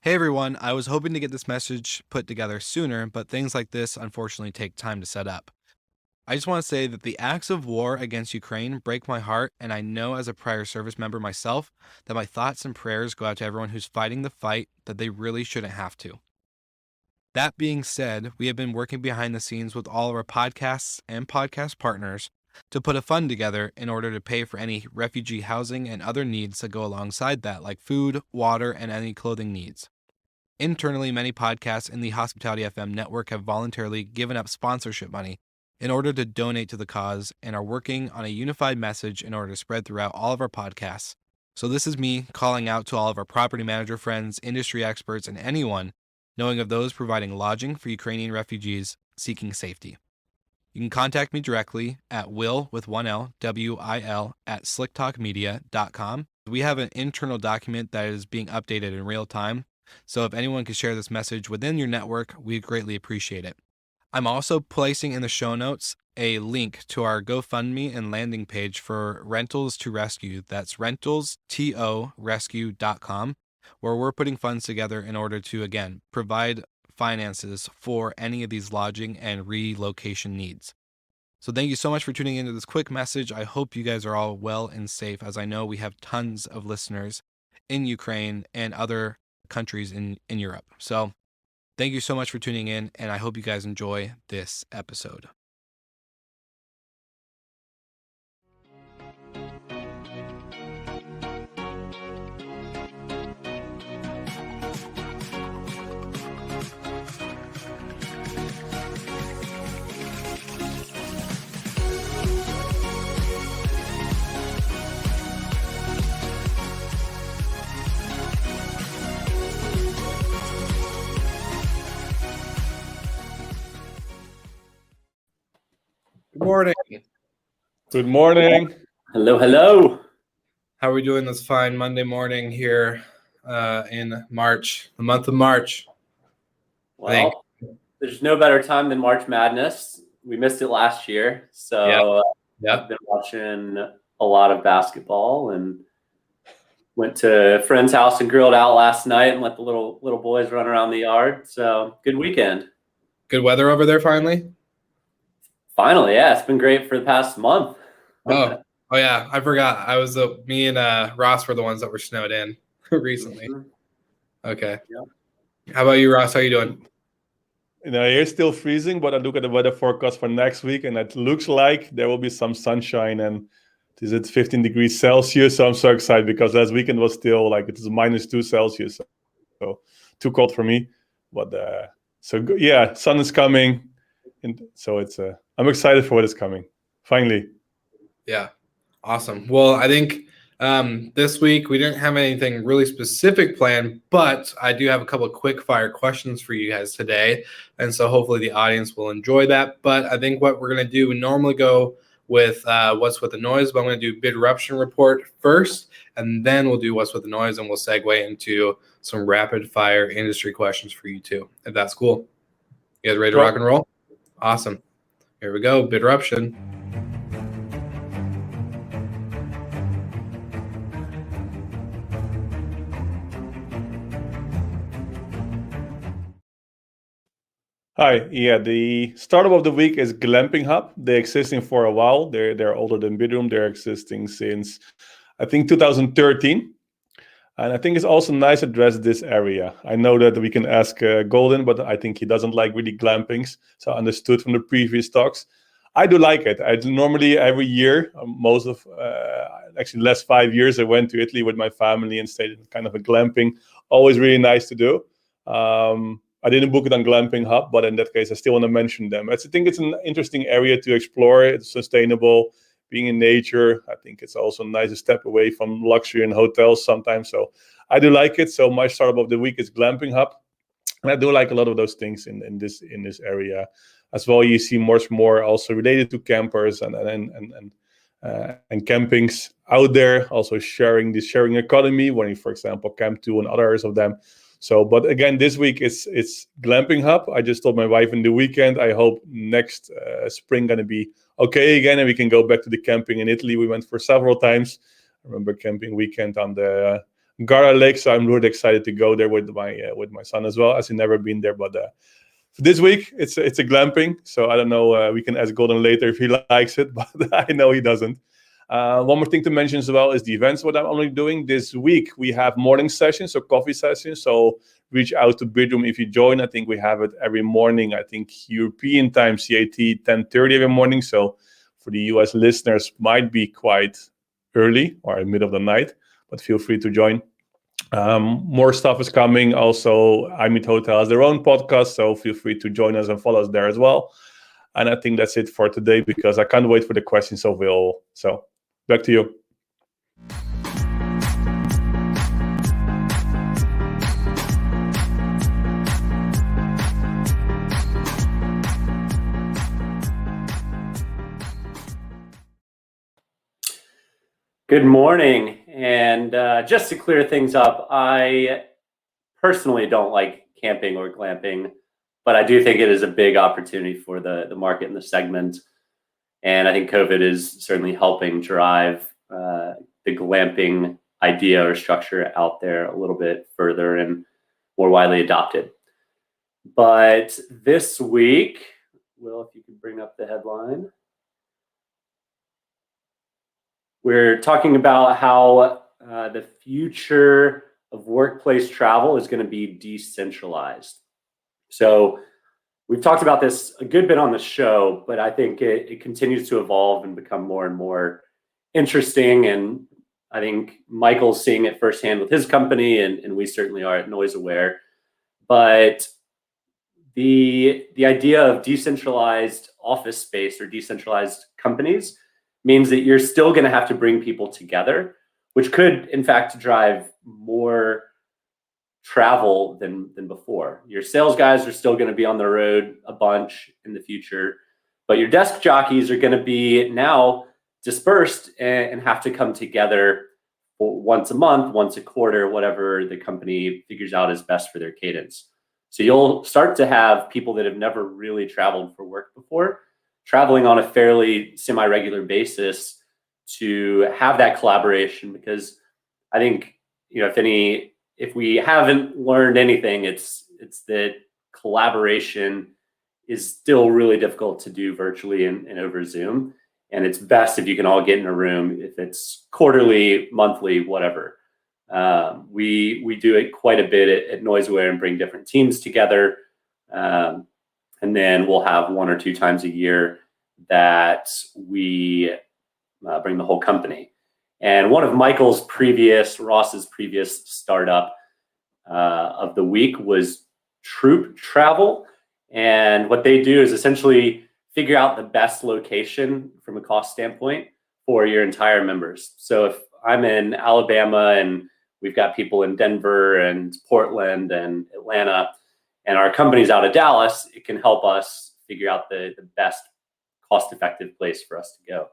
Hey everyone, I was hoping to get this message put together sooner, but things like this unfortunately take time to set up. I just want to say that the acts of war against Ukraine break my heart, and I know as a prior service member myself that my thoughts and prayers go out to everyone who's fighting the fight that they really shouldn't have to. That being said, we have been working behind the scenes with all of our podcasts and podcast partners to put a fund together in order to pay for any refugee housing and other needs that go alongside that, like food, water, and any clothing needs. Internally, many podcasts in the Hospitality FM network have voluntarily given up sponsorship money in order to donate to the cause and are working on a unified message in order to spread throughout all of our podcasts. So this is me calling out to all of our property manager friends, industry experts, and anyone knowing of those providing lodging for Ukrainian refugees seeking safety. You can contact me directly at will with one L, W-I-L, at slicktalkmedia.com. We have an internal document that is being updated in real time. So if anyone could share this message within your network, we'd greatly appreciate it. I'm also placing in the show notes a link to our GoFundMe and landing page for Rentals to Rescue. That's rentalstorescue.com, where we're putting funds together in order to, again, provide finances for any of these lodging and relocation needs. So thank you so much for tuning into this quick message. I hope you guys are all well and safe, as I know we have tons of listeners in Ukraine and other countries in Europe. So thank you so much for tuning in, and I hope you guys enjoy this episode. Good morning. Good morning. Hello, hello. How are we doing this fine Monday morning here in March, the month of March? Well, there's no better time than March Madness. We missed it last year, so I've been watching a lot of basketball and went to a friend's house and grilled out last night and let the little boys run around the yard. So good weekend. Good weather over there finally? Finally, yeah. It's been great for the past month. Oh yeah. I forgot. Me and Ross were the ones that were snowed in recently. Mm-hmm. Okay. Yeah. How about you, Ross? How you doing? It's still freezing, but I look at the weather forecast for next week, and it looks like there will be some sunshine, and it is at 15 degrees Celsius. So I'm so excited because last weekend was still like it is -2 Celsius, so too cold for me. But sun is coming, and so it's I'm excited for what is coming. Finally. Yeah, awesome. Well, I think this week we didn't have anything really specific planned, but I do have a couple of quick fire questions for you guys today. And so hopefully the audience will enjoy that. But I think what we're going to do, we normally go with what's with the noise, but I'm going to do bid eruption report first, and then we'll do what's with the noise, and we'll segue into some rapid fire industry questions for you too, if that's cool. You guys ready to rock and roll? Awesome. Here we go, bid eruption. Hi, yeah, the startup of the week is Glamping Hub. They're existing for a while. They're older than Bidroom. They're existing since, I think, 2013. And I think it's also nice to address this area. I know that we can ask Goldin, but I think he doesn't like really glampings. So I understood from the previous talks. I do like it. I do normally every year, actually the last 5 years, I went to Italy with my family and stayed in kind of a glamping. Always really nice to do. I didn't book it on Glamping Hub, but in that case, I still want to mention them. I think it's an interesting area to explore. It's sustainable, being in nature. I think it's also nice to step away from luxury and hotels sometimes. So I do like it. So my startup of the week is Glamping Hub. And I do like a lot of those things in this area as well. You see much more also related to campers and campings out there. Also sharing the sharing economy when you, for example, Camp 2 and others of them. So, but again, this week it's Glamping Hub. I just told my wife in the weekend, I hope next spring going to be okay again, and we can go back to the camping in Italy. We went for several times. I remember camping weekend on the Gara Lake. So I'm really excited to go there with my son as well, as he's never been there. But this week it's a glamping, so I don't know. We can ask Golden later if he likes it, but I know he doesn't. One more thing to mention as well is the events. What I'm only doing this week, we have morning sessions, so coffee sessions. So reach out to Bedroom if you join. I think we have it every morning. I think European time, CAT, 10:30 every morning. So for the US listeners, might be quite early or in the middle of the night, but feel free to join. More stuff is coming. Also, I Meet Hotel has their own podcast, so feel free to join us and follow us there as well. And I think that's it for today, because I can't wait for the questions of Will. So back to you. Good morning. And just to clear things up, I personally don't like camping or glamping, but I do think it is a big opportunity for the market and the segment. And I think COVID is certainly helping drive the glamping idea or structure out there a little bit further and more widely adopted. But this week, Will, if you could bring up the headline. We're talking about how the future of workplace travel is going to be decentralized. So we've talked about this a good bit on the show, but I think it continues to evolve and become more and more interesting. And I think Michael's seeing it firsthand with his company, and we certainly are at Noise Aware. But the idea of decentralized office space or decentralized companies means that you're still going to have to bring people together, which could, in fact, drive more travel than before. Your sales guys are still going to be on the road a bunch in the future, but your desk jockeys are going to be now dispersed and have to come together once a month, once a quarter, whatever the company figures out is best for their cadence. So you'll start to have people that have never really traveled for work before traveling on a fairly semi-regular basis to have that collaboration, because I think, if we haven't learned anything, it's that collaboration is still really difficult to do virtually and over Zoom. And it's best if you can all get in a room, if it's quarterly, monthly, whatever. We do it quite a bit at NoiseAware and bring different teams together. And then we'll have 1 or 2 times a year that we bring the whole company. And one of Ross's previous startup of the week was Troop Travel. And what they do is essentially figure out the best location from a cost standpoint for your entire members. So if I'm in Alabama and we've got people in Denver and Portland and Atlanta, and our company's out of Dallas, it can help us figure out the best cost-effective place for us to go.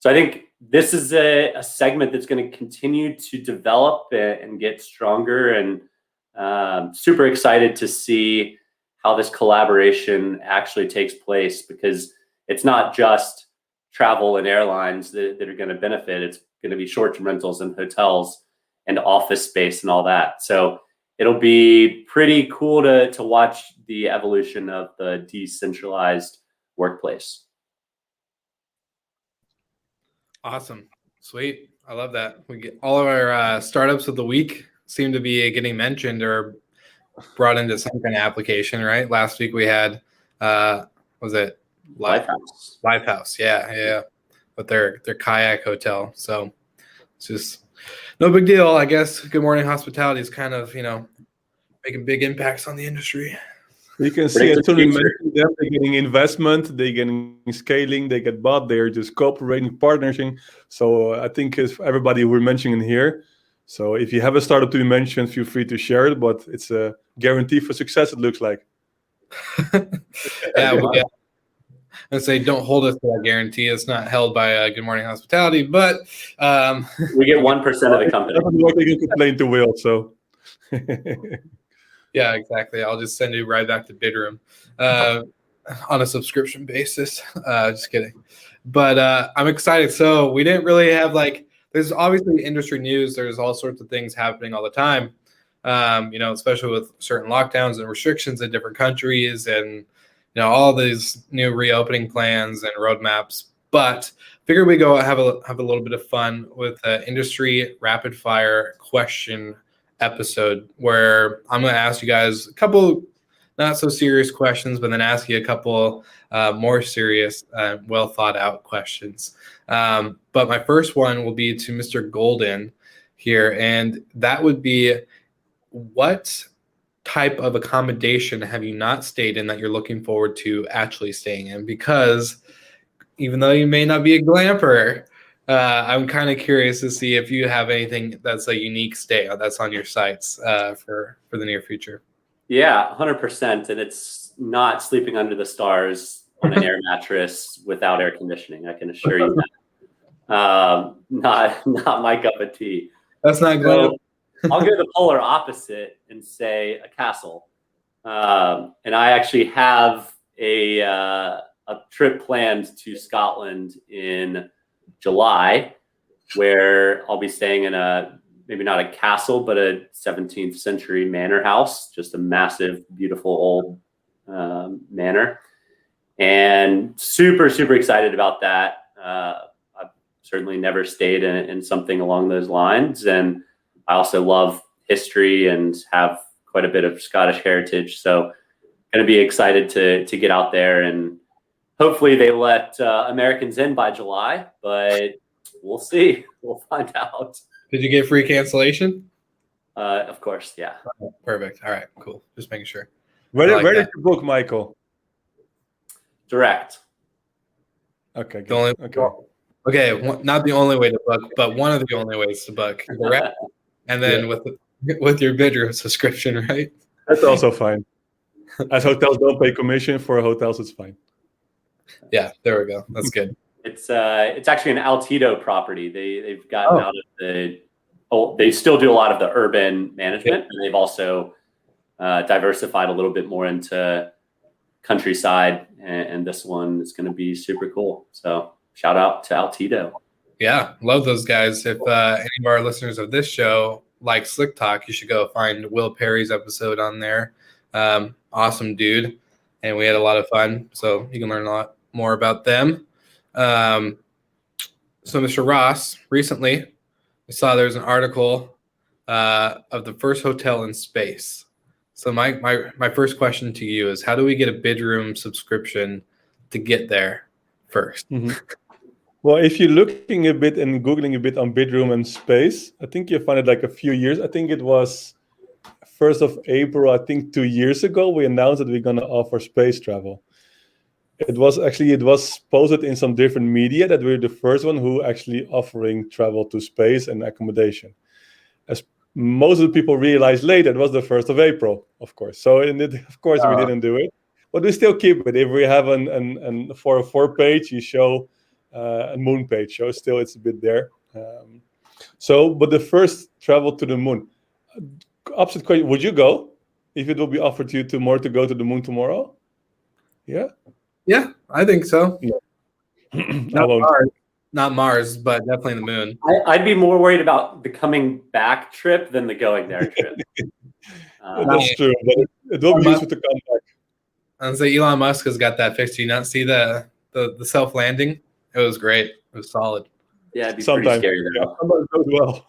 So I think this is a segment that's going to continue to develop and get stronger, and super excited to see how this collaboration actually takes place, because it's not just travel and airlines that are going to benefit. It's going to be short-term rentals and hotels and office space and all that. So it'll be pretty cool to watch the evolution of the decentralized workplace. Awesome. Sweet. I love that. We get all of our startups of the week seem to be getting mentioned or brought into some kind of application, right? Last week we had, was it Lifehouse? Lifehouse. Yeah. With their kayak hotel. So it's just no big deal, I guess. Good Morning Hospitality is kind of, making big impacts on the industry. You can see it too. They're getting investment, they're getting scaling, they get bought, they're just cooperating, partnering. So I think it's everybody we're mentioning here. So if you have a startup to be mentioned, feel free to share it, but it's a guarantee for success, it looks like. Yeah. And say, don't hold us to that guarantee. It's not held by Good Morning Hospitality, but we get 1% of the company. What they can complain to Will, so. Yeah, exactly. I'll just send you right back to Bedroom on a subscription basis. Just kidding. But I'm excited. So we didn't really have there's obviously industry news. There's all sorts of things happening all the time. Especially with certain lockdowns and restrictions in different countries, and all these new reopening plans and roadmaps. But figured we go have a little bit of fun with an industry rapid fire question episode where I'm going to ask you guys a couple not so serious questions, but then ask you a couple more serious, well thought out questions. But my first one will be to Mr. Goldin here, and that would be, what type of accommodation have you not stayed in that you're looking forward to actually staying in? Because even though you may not be a glamper, I'm kind of curious to see if you have anything that's a unique stay that's on your sites for the near future. Yeah, 100%. And it's not sleeping under the stars on an air mattress without air conditioning. I can assure you that. Not my cup of tea. That's not good. I'll go the polar opposite and say a castle. And I actually have a trip planned to Scotland in July, where I'll be staying in maybe not a castle, but a 17th century manor house, just a massive, beautiful old manor. And super, super excited about that. I've certainly never stayed in something along those lines. And I also love history and have quite a bit of Scottish heritage. So going to be excited to get out there, and hopefully they let Americans in by July, but we'll see. We'll find out. Did you get free cancellation? Of course, yeah. Perfect. All right, cool. Just making sure. Where did you book, Michael? Direct. Okay. Okay, not the only way to book, but one of the only ways to book. Direct, and then with your bedroom subscription, right? That's also fine. As hotels don't pay commission, for hotels it's fine. Yeah, there we go. That's good. It's actually an Altido property. They've gotten out of they still do a lot of the urban management, and they've also diversified a little bit more into countryside, and this one is going to be super cool. So shout out to Altido. Yeah, love those guys. If any of our listeners of this show like Slick Talk, you should go find Will Perry's episode on there. Awesome dude, and we had a lot of fun. So you can learn a lot more about them. So Mr. Ros, recently I saw there's an article of the first hotel in space. So my first question to you is, how do we get a bedroom subscription to get there first? Mm-hmm. Well, if you're looking a bit and Googling a bit on bedroom and space, I think you'll find it like a few years. I think it was 1st of April, I think 2 years ago, we announced that we're going to offer space travel. It was posted in some different media that we're the first one who actually offering travel to space and accommodation. As most of the people realized later, it was the 1st of April, of course. So, we didn't do it, but we still keep it. If we have for a 4-page, you show a moon page, so still it's a bit there. But the first travel to the moon, opposite question, would you go if it will be offered to you to go to the moon tomorrow? Yeah, I think so. Yeah. Not Mars, but definitely the moon. I'd be more worried about the coming back trip than the going there trip. That's true, but it will be useful to come back. I'd say Elon Musk has got that fixed. Do you not see the self-landing? It was great. It was solid. Yeah, it'd be pretty scary though. Sometimes goes well.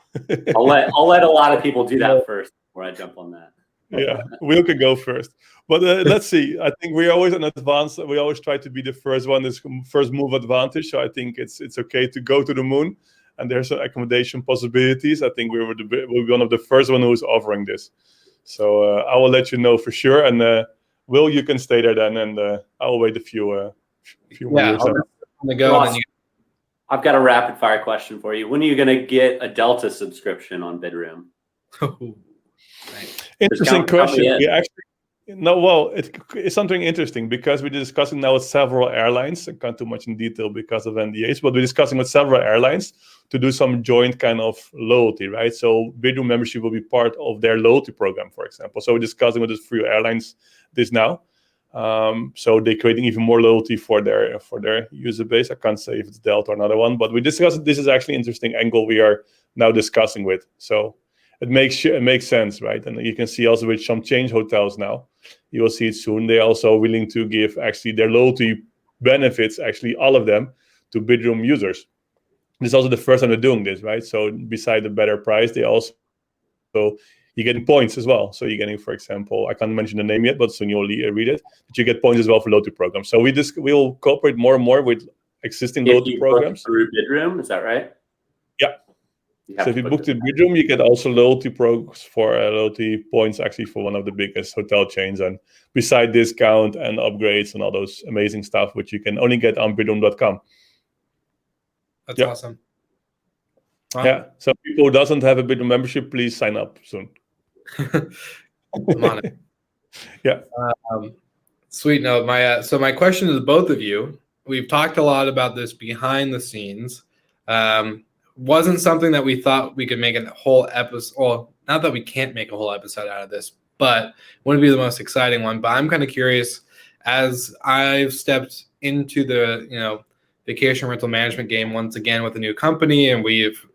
I'll let a lot of people do that first before I jump on that. Yeah, Will can go first. But let's see. I think we're always in advance. We always try to be the first one. This first move advantage. So I think it's okay to go to the moon, and there's some accommodation possibilities. I think we'll be one of the first one who's offering this. So I will let you know for sure. And Will, you can stay there then, and I will wait a few more years. I've got a rapid fire question for you. When are you going to get a Delta subscription on Bedroom? Interesting question. It's something interesting because we're discussing now with several airlines. I can't too much in detail because of NDAs, but we're discussing with several airlines to do some joint kind of loyalty, right? So Bedroom membership will be part of their loyalty program, for example. So we're discussing with a few airlines this now. So they're creating even more loyalty for their user base. I can't say if it's Delta or another one, but we discussed this is actually an interesting angle we are now discussing with. So it makes sense, right? And you can see also with some chain hotels now, you will see it soon. They're also willing to give actually their loyalty benefits, actually all of them, to Bidroom users. This is also the first time they're doing this, right? So beside the better price, they also you're getting points as well. So you're getting, for example, I can't mention the name yet, but soon you'll read it. But you get points as well for loyalty programs. So we'll cooperate more and more with existing loyalty programs. Through Bidroom, is that right? Yeah. So if you book the Bidroom, you get also loyalty programs for loyalty points actually for one of the biggest hotel chains, and beside discount and upgrades and all those amazing stuff, which you can only get on bidroom.com. That's awesome. Wow. Yeah. So people who doesn't have a Bidroom membership, please sign up soon. I'm on it. Yeah. Sweet. No, my question to both of you, we've talked a lot about this behind the scenes. Wasn't something that we thought we could make a whole episode. Well, not that we can't make a whole episode out of this, but wouldn't be the most exciting one. But I'm kind of curious, as I've stepped into the vacation rental management game once again with a new company, and we've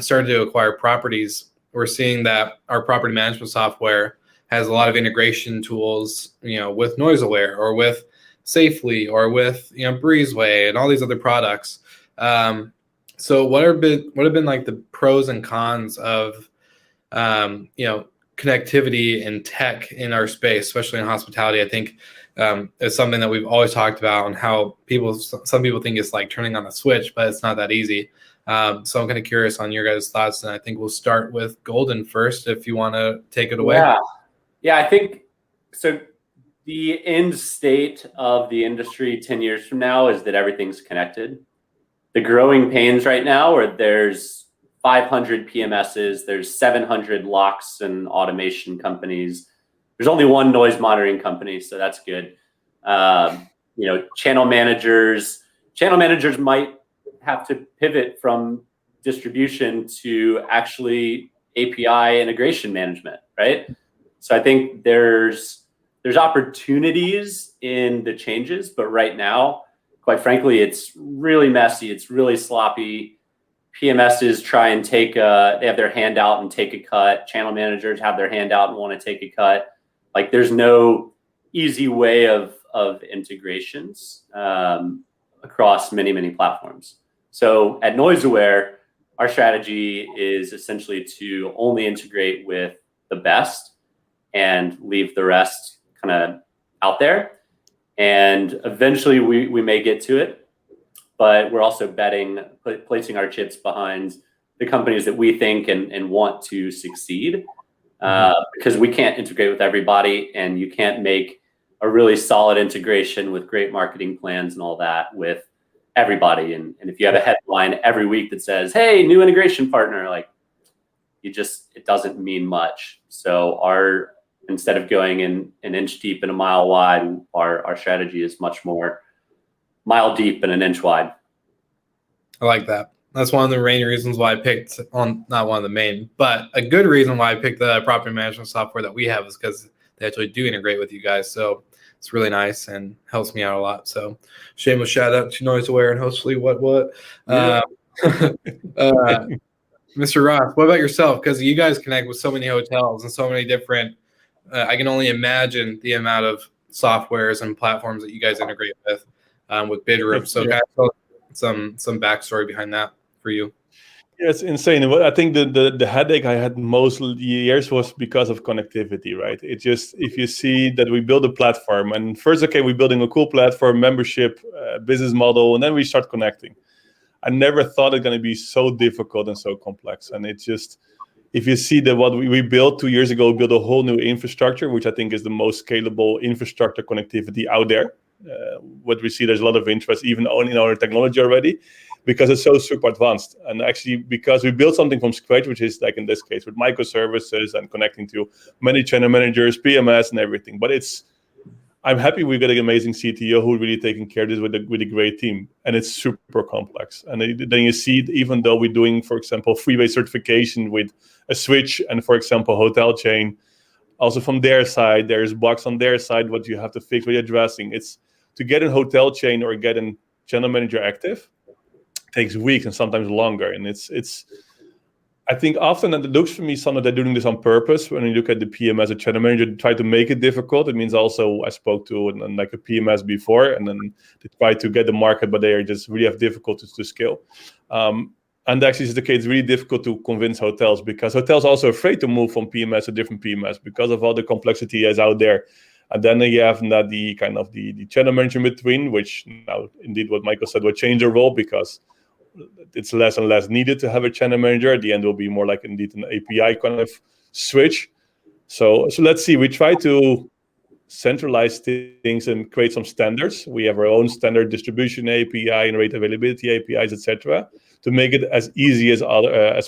started to acquire properties. We're seeing that our property management software has a lot of integration tools, with NoiseAware or with Safely or with Breezeway and all these other products. So what have been like the pros and cons of connectivity and tech in our space, especially in hospitality? I think it's something that we've always talked about, and how some people think it's like turning on a switch, but it's not that easy. So I'm kind of curious on your guys' thoughts, and I think we'll start with Goldin first, if you want to take it away. Yeah, I think so. The end state of the industry 10 years from now is that everything's connected. The growing pains right now are there's 500 PMSs, there's 700 locks and automation companies. There's only one noise monitoring company, so that's good. Channel managers might have to pivot from distribution to actually API integration management, right? So I think there's opportunities in the changes, but right now, quite frankly, it's really messy. It's really sloppy. PMSs try and they have their hand out and take a cut. Channel managers have their hand out and want to take a cut. Like, there's no easy way of integrations across many, many platforms. So at NoiseAware, our strategy is essentially to only integrate with the best and leave the rest kind of out there. And eventually we may get to it, but we're also placing our chips behind the companies that we think and want to succeed, because we can't integrate with everybody, and you can't make a really solid integration with great marketing plans and all that with everybody. And if you have a headline every week that says, "Hey, new integration partner," like, it doesn't mean much. So instead of going in an inch deep and a mile wide, our strategy is much more mile deep and an inch wide. I like that. That's one of the main reasons why I picked not one of the main, but a good reason why I picked the property management software that we have is because they actually do integrate with you guys. So it's really nice and helps me out a lot. So shameless shout out to NoiseAware and hopefully what. Yeah. Mr. Ros, what about yourself? Because you guys connect with so many hotels and so many different, I can only imagine the amount of softwares and platforms that you guys integrate with Bidroom. So kind of some backstory behind that for you. Yeah, it's insane. I think the headache I had most years was because of connectivity, right? It just, if you see that we build a platform, and first, we're building a cool platform, membership, business model, and then we start connecting. I never thought it's going to be so difficult and so complex. And it's just, if you see that what we built 2 years ago, built a whole new infrastructure, which I think is the most scalable infrastructure connectivity out there. What we see, there's a lot of interest even in our technology already, because it's so super advanced. And actually, because we built something from scratch, which is like in this case with microservices and connecting to many channel managers, PMS and everything. But I'm happy we got an amazing CTO who really taking care of this with a great team, and it's super complex. And then you see, even though we're doing, for example, freeway certification with a switch and, for example, hotel chain, Also from their side, there's bugs on their side, what you have to fix, what you're addressing. It's to get a hotel chain or get a channel manager active takes weeks and sometimes longer. And it's I think often, and it looks for me, some of they're doing this on purpose. When you look at the PMS, a channel manager, they try to make it difficult. It means also I spoke to like a PMS before, and then they try to get the market, but they are just really have difficulties to scale. And actually, it's the case. It's really difficult to convince hotels because hotels are also afraid to move from PMS to different PMS because of all the complexity is out there. And then you have not the kind of the channel manager in between, which now indeed what Michael said will change their role because it's less and less needed to have a channel manager. At the end, it will be more like indeed an API kind of switch. So let's see. We try to centralize things and create some standards. We have our own standard distribution API and rate availability APIs, etc., to make it as easy as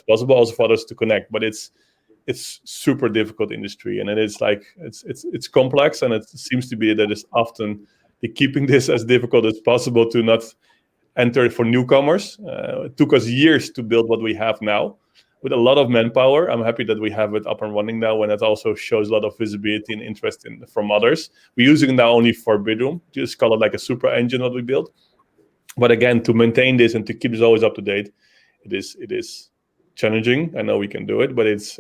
possible, also for others to connect. But it's super difficult industry, and it's like it's complex, and it seems to be that it's often keeping this as difficult as possible to not enter for newcomers. It took us years to build what we have now with a lot of manpower. I'm happy that we have it up and running now, and it also shows a lot of visibility and interest from others. We're using it now only for Bidroom, just call it like a super engine that we built. But again, to maintain this and to keep this always up to date, it is challenging. I know we can do it, but it's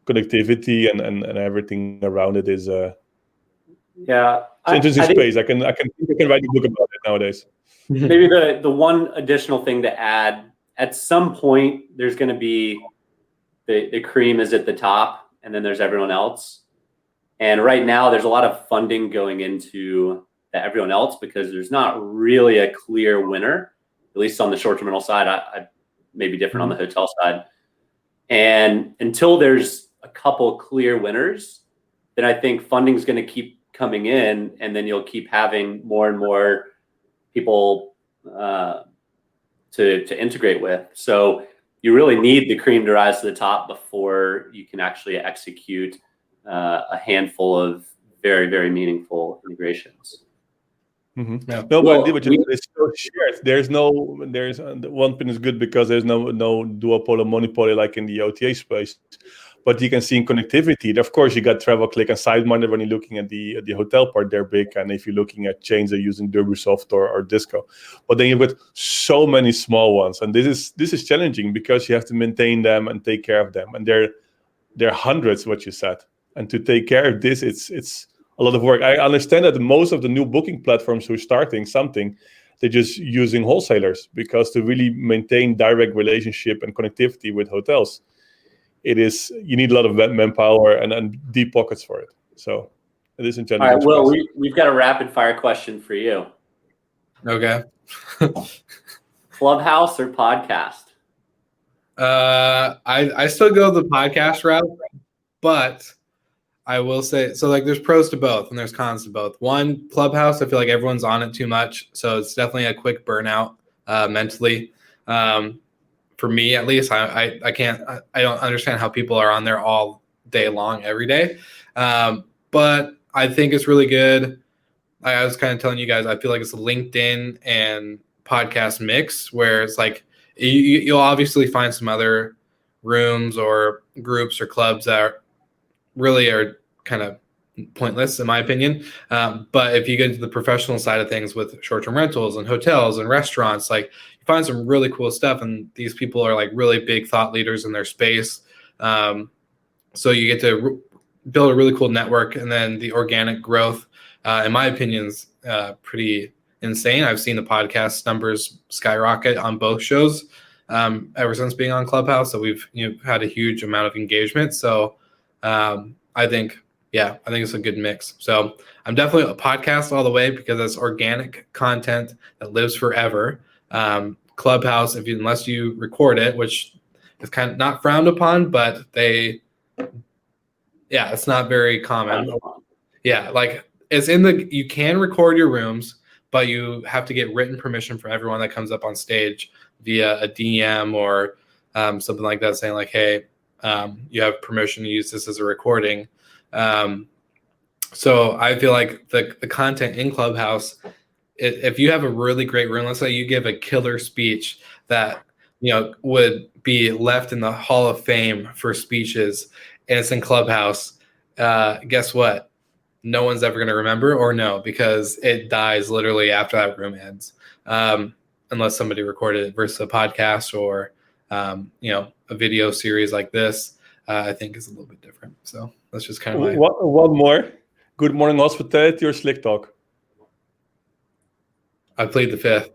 connectivity and everything around it is it's an interesting space. I can write a book about it nowadays. Maybe the one additional thing to add, at some point there's going to be the cream is at the top, and then there's everyone else. And right now there's a lot of funding going into the everyone else because there's not really a clear winner, at least on the short-term rental side. I may be different on the hotel side. And until there's a couple clear winners, then I think funding is going to keep coming in, and then you'll keep having more and more people to integrate with. So you really need the cream to rise to the top before you can actually execute a handful of very, very meaningful integrations. Mm-hmm. Yeah. No, but it's still shared. There's one thing is good because there's no duopoly or monopoly like in the OTA space. But you can see in connectivity, of course, you got TravelClick and SiteMinder when you're looking at the hotel part, they're big. And if you're looking at chains, they're using Durbusoft or Disco. But then you've got so many small ones. And this is challenging because you have to maintain them and take care of them. And there are hundreds, what you said. And to take care of this, it's a lot of work. I understand that most of the new booking platforms who are starting something, they're just using wholesalers because to really maintain direct relationship and connectivity with hotels, you need a lot of manpower and deep pockets for it. So it is in general. All right, Will, we've got a rapid fire question for you. Okay. Clubhouse or podcast? I still go the podcast route, but I will say, so like there's pros to both and there's cons to both. One, Clubhouse, I feel like everyone's on it too much. So it's definitely a quick burnout mentally. For me, at least, I don't understand how people are on there all day long, every day. But I think it's really good. I was kind of telling you guys, I feel like it's a LinkedIn and podcast mix where it's like you'll obviously find some other rooms or groups or clubs that really are kind of pointless in my opinion. But if you get into the professional side of things with short-term rentals and hotels and restaurants, like you find some really cool stuff. And these people are like really big thought leaders in their space. So you get to build a really cool network. And then the organic growth, in my opinion, is pretty insane. I've seen the podcast numbers skyrocket on both shows ever since being on Clubhouse. So we've had a huge amount of engagement. So I think it's a good mix. So I'm definitely a podcast all the way because it's organic content that lives forever. Clubhouse, unless you record it, which is kind of not frowned upon, but it's not very common. Yeah, like it's you can record your rooms, but you have to get written permission from everyone that comes up on stage via a DM or something like that, saying like, hey, you have permission to use this as a recording. So I feel like the content in Clubhouse, if you have a really great room, let's say you give a killer speech that would be left in the Hall of Fame for speeches, and it's in Clubhouse, guess what? No one's ever going to remember, or no, because it dies literally after that room ends, unless somebody recorded it versus a podcast or, a video series like this, I think is a little bit different. So that's just kind of One more. Good morning, hospitality or slick talk? I played the fifth.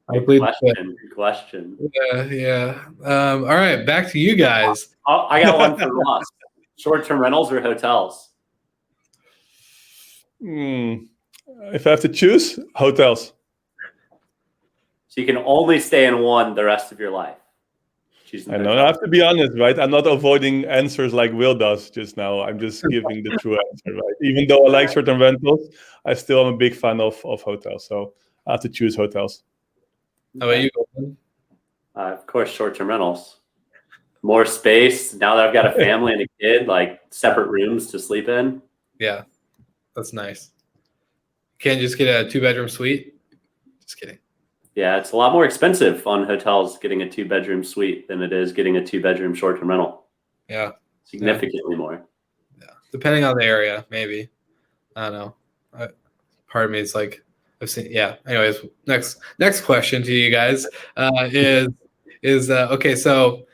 Good question. Yeah. All right, back to you guys. I got one for Ross. Short-term rentals or hotels? If I have to choose, hotels. So you can only stay in one the rest of your life. I know. I have to be honest, right? I'm not avoiding answers like Will does just now. I'm just giving the true answer, right? Even though I like short-term rentals, I still am a big fan of hotels. So I have to choose hotels. How about you, Goldin? Of course, short-term rentals. More space. Now that I've got a family and a kid, like separate rooms to sleep in. Yeah, that's nice. Can't just get a 2-bedroom suite? Just kidding. Yeah, it's a lot more expensive on hotels getting a 2-bedroom suite than it is getting a 2-bedroom short-term rental. Yeah. Significantly more. Yeah. Depending on the area, maybe. I don't know. Part of me is like, I've seen, yeah. Anyways, next question to you guys is okay, so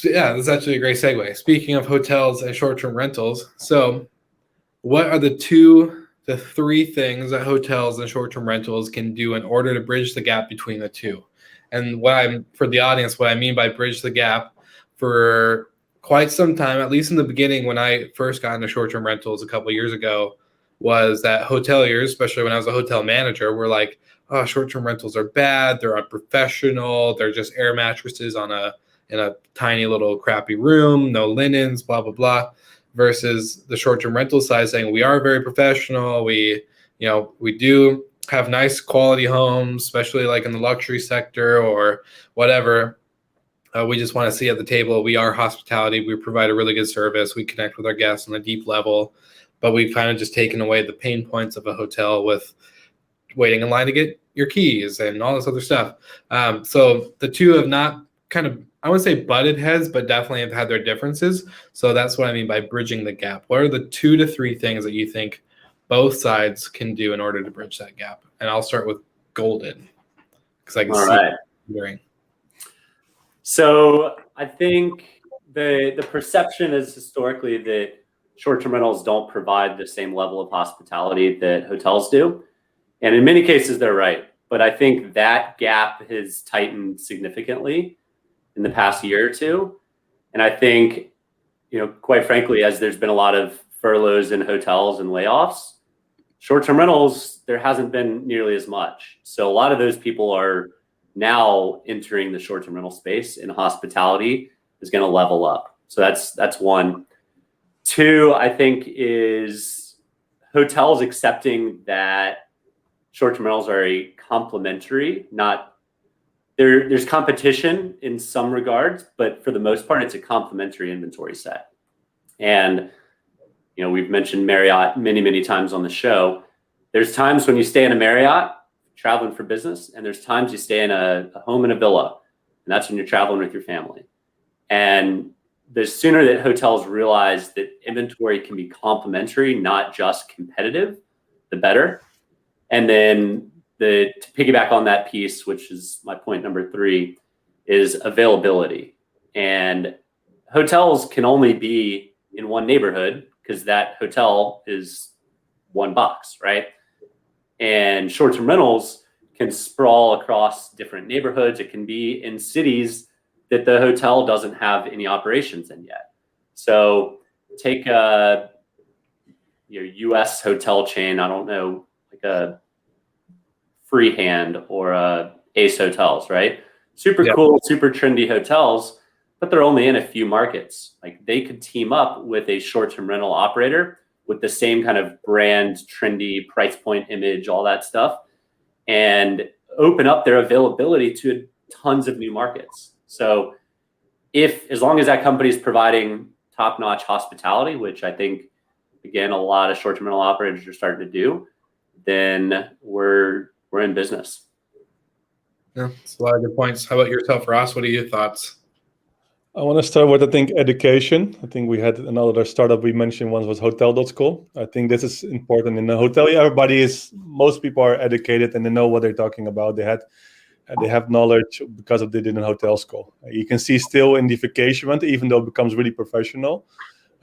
yeah, this is actually a great segue. Speaking of hotels and short-term rentals, so what are the 3 things that hotels and short-term rentals can do in order to bridge the gap between the two? And for the audience, what I mean by bridge the gap, for quite some time, at least in the beginning when I first got into short-term rentals a couple of years ago, was that hoteliers, especially when I was a hotel manager, were like, oh, short-term rentals are bad, they're unprofessional, they're just air mattresses in a tiny little crappy room, no linens, blah, blah, blah. Versus the short-term rental side saying we are very professional. We do have nice quality homes, especially like in the luxury sector or whatever. We just want to see at the table. We are hospitality. We provide a really good service. We connect with our guests on a deep level, but we've kind of just taken away the pain points of a hotel with waiting in line to get your keys and all this other stuff. So the two have not kind of, I wouldn't say butted heads, but definitely have had their differences. So that's what I mean by bridging the gap. What are the 2 to 3 things that you think both sides can do in order to bridge that gap? And I'll start with Goldin because I can see. So I think the perception is historically that short-term rentals don't provide the same level of hospitality that hotels do. And in many cases, they're right. But I think that gap has tightened significantly in the past year or two. And I think, quite frankly, as there's been a lot of furloughs in hotels and layoffs, short-term rentals, there hasn't been nearly as much. So a lot of those people are now entering the short-term rental space, and hospitality is going to level up. So that's one. 2, I think, is hotels accepting that short-term rentals are a complementary, there's competition in some regards, but for the most part, it's a complementary inventory set. And, we've mentioned Marriott many, many times on the show. There's times when you stay in a Marriott traveling for business, and there's times you stay in a home in a villa, and that's when you're traveling with your family. And the sooner that hotels realize that inventory can be complementary, not just competitive, the better. And then to piggyback on that piece, which is my point number 3, is availability. And hotels can only be in one neighborhood because that hotel is one box, right? And short-term rentals can sprawl across different neighborhoods. It can be in cities that the hotel doesn't have any operations in yet. So take your U.S. hotel chain, I don't know, like a Freehand or Ace Hotels, right? Super cool, super trendy hotels, but they're only in a few markets. Like they could team up with a short-term rental operator with the same kind of brand, trendy, price point, image, all that stuff, and open up their availability to tons of new markets. So as long as that company is providing top-notch hospitality, which I think, again, a lot of short-term rental operators are starting to do, then we're in business. Yeah, that's a lot of good points. How about yourself, Ross? What are your thoughts? I want to start with, I think, education. I think we had another startup we mentioned once was hotel.school. I think this is important. In a hotel, most people are educated and they know what they're talking about. They have knowledge because of they did in hotel school. You can see still in the vacation rental, even though it becomes really professional.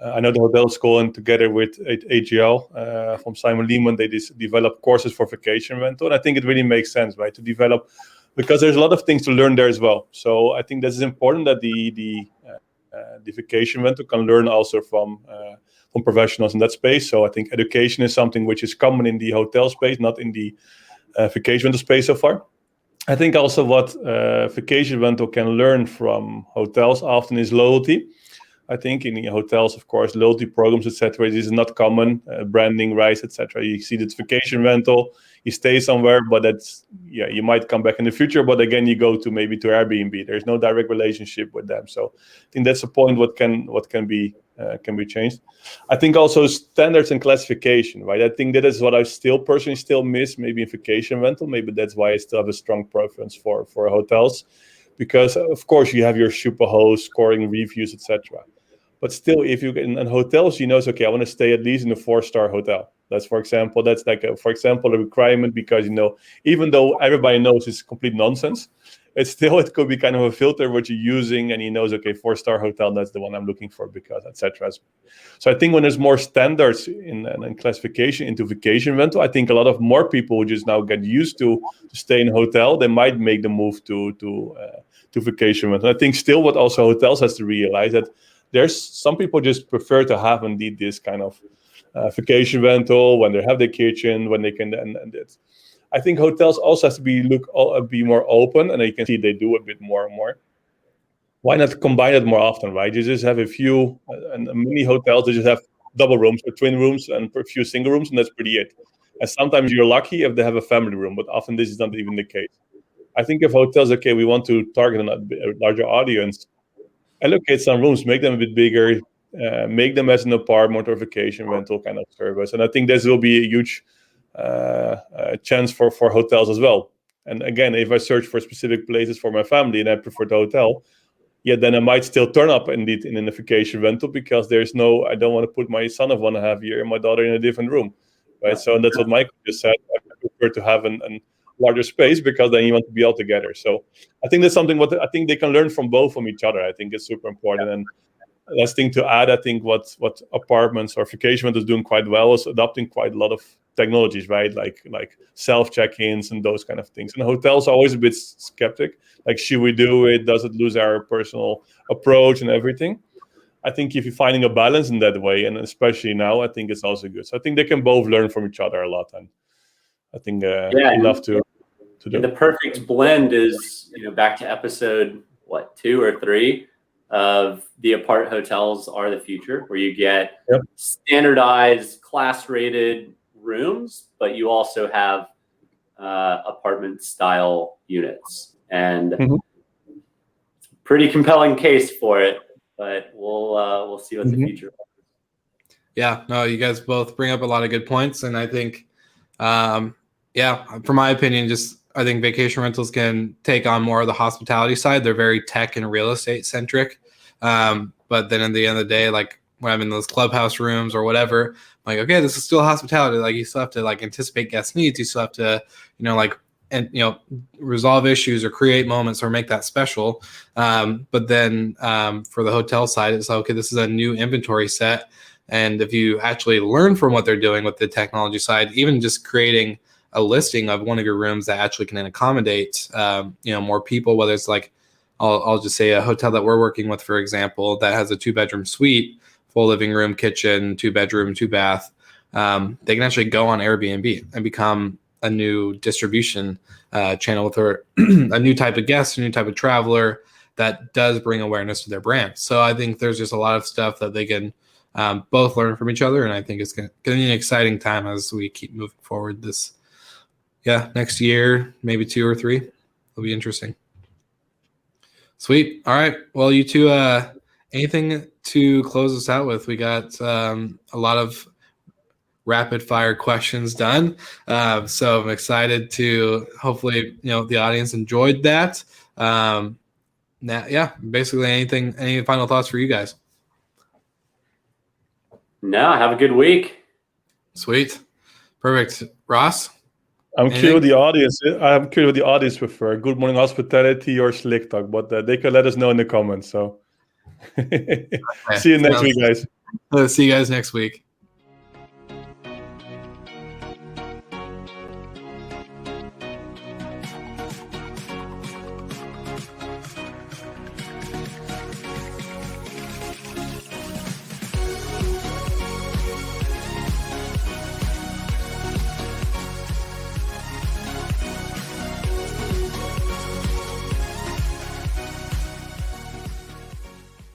I know the hotel school, and together with AGL from Simon Lehman, they develop courses for vacation rental. And I think it really makes sense, right, to develop, because there's a lot of things to learn there as well. So I think this is important that the vacation rental can learn also from professionals in that space. So I think education is something which is common in the hotel space, not in the vacation rental space so far. I think also what vacation rental can learn from hotels often is loyalty. I think in hotels, of course, loyalty programs, etc. This is not common. Branding, rights, etc. You see this vacation rental, you stay somewhere, but you might come back in the future. But again, you go to Airbnb. There's no direct relationship with them. So I think that's a point. What can be changed. I think also standards and classification, right? I think that is what I personally still miss, maybe in vacation rental. Maybe that's why I still have a strong preference for hotels, because of course you have your superhost scoring reviews, etc. But still, if you in hotels, it's okay. I want to stay at least in a 4-star hotel. That's like a requirement, because even though everybody knows it's complete nonsense, it could be kind of a filter what you're using, and he knows, okay, 4-star hotel, that's the one I'm looking for, because etc. So I think when there's more standards in classification into vacation rental, I think a lot of more people who just now get used to stay in a hotel, they might make the move to vacation rental. I think still what also hotels has to realize that there's some people just prefer to have indeed this kind of vacation rental when they have their kitchen, when they can, and it's. I think hotels also has to be more open, and you can see they do a bit more and more. Why not combine it more often, right? You just have a few and many hotels that just have double rooms or twin rooms and a few single rooms, and that's pretty it. And sometimes you're lucky if they have a family room, but often this is not even the case. I think if hotels, okay, we want to target a larger audience, allocate some rooms, make them a bit bigger, make them as an apartment or vacation rental kind of service. And I think this will be a huge chance for hotels as well. And again, if I search for specific places for my family and I prefer the hotel, then I might still turn up indeed in a vacation rental, because I don't want to put my son of 1.5 years and my daughter in a different room, right? So that's what Michael just said. I prefer to have a larger space, because then you want to be all together. So I think that's something what I think they can learn from each other. I think it's super important. And last thing to add, I think what apartments or vacation rentals doing quite well is adopting quite a lot of technologies, right? Like self check-ins and those kind of things. And hotels are always a bit skeptic. Like, should we do it? Does it lose our personal approach and everything? I think if you're finding a balance in that way, and especially now, I think it's also good. So I think they can both learn from each other a lot. And I think I'd love to do. The perfect blend is, back to episode 2 or 3 of the apart hotels are the future, where you get standardized class-rated rooms, but you also have apartment style units, and pretty compelling case for it. But we'll see what the future holds. Yeah, no, you guys both bring up a lot of good points, and I think, from my opinion, I think vacation rentals can take on more of the hospitality side. They're very tech and real estate centric. But then at the end of the day, like when I'm in those clubhouse rooms or whatever, I'm like, okay, this is still hospitality. Like, you still have to anticipate guest needs. You still have to, resolve issues or create moments or make that special. But then for the hotel side, it's like, okay, this is a new inventory set. And if you actually learn from what they're doing with the technology side, even just creating a listing of one of your rooms that actually can accommodate, more people, whether it's like, I'll just say a hotel that we're working with, for example, that has a 2-bedroom suite, full living room, kitchen, 2-bedroom, 2-bath. They can actually go on Airbnb and become a new distribution channel with a new type of guest, a new type of traveler that does bring awareness to their brand. So I think there's just a lot of stuff that they can both learn from each other. And I think it's going to be an exciting time as we keep moving forward next year, maybe 2 or 3. It'll be interesting. Sweet. All right. Well, you two, anything to close us out with? We got a lot of rapid fire questions done. So I'm excited to hopefully, the audience enjoyed that. Yeah, basically anything. Any final thoughts for you guys? No, have a good week. Sweet. Perfect. Ross? I'm curious what the audience. I'm curious what the audience prefer: Good Morning Hospitality or Slick Talk. But they can let us know in the comments. So, see you next week, guys. See you guys next week.